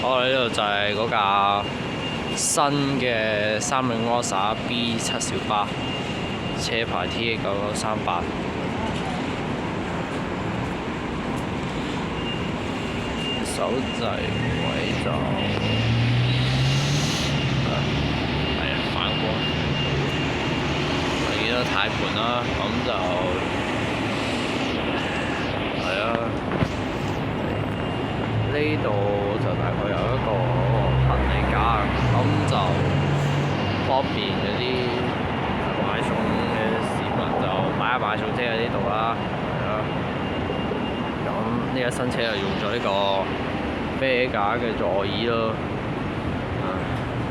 我呢度就係嗰架新嘅三菱柯薩 B7 小巴，車牌 TA9938。手掣位就係反光，見到軚盤啦，咁就係啊。呢度就大概有一個行李架，咁就方便嗰啲買餸嘅市民就買一買餸車喺呢度啦，係啊。咁呢架新車就用咗呢個啤架嘅座椅咯。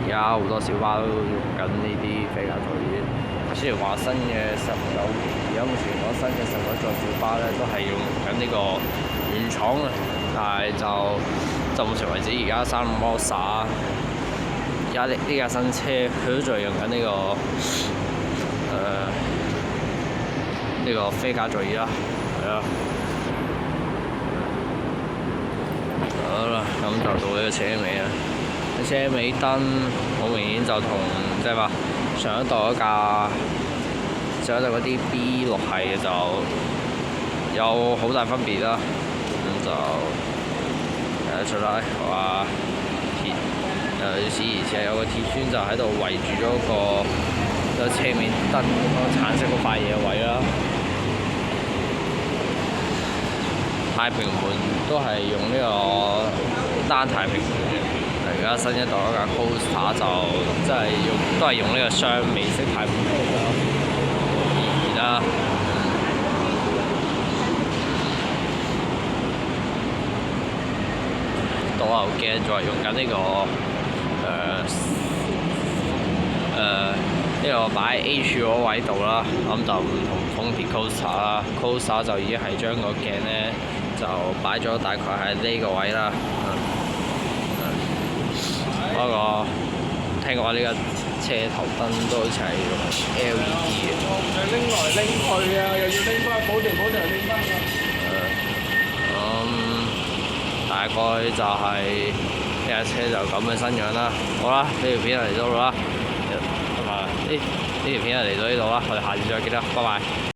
而家好多小巴都用緊呢啲啤架座椅。雖然話新嘅19，而家目前講新嘅19座小巴咧，都係用緊呢個原廠嘅，但係就目前為止，而家三菱柯薩，而家呢架新車佢都仲係用緊呢個啤架座椅啦，係啊。好啦，咁就到呢個車尾啦。車尾燈好明顯就同即係話上一代嗰啲 B6系嘅就有好大分別啦。咁就睇得出啦，話鐵而且有個鐵圈就喺度圍住咗個車尾燈嗰個橙色嗰塊嘢位啦。太平門都係用呢個單太平門嘅，而家新一代嗰架 Coaster 就即係都係用呢個雙美式太平門啦。而家倒後鏡就係用緊呢個擺 H 嗰位度啦，咁就唔同豐田 Coaster 啦 ，Coaster 就已經係將個鏡咧就擺咗大概喺呢個位啦。不過聽講呢個車頭燈都好似係用 LED 嘅。拎來拎去啊，又要拎翻補條又拎翻㗎。大概就係呢架車就咁嘅新樣啦。好啦，呢條片就嚟到啦。呢條片就嚟到呢度啦，我哋下次再見啦，拜拜。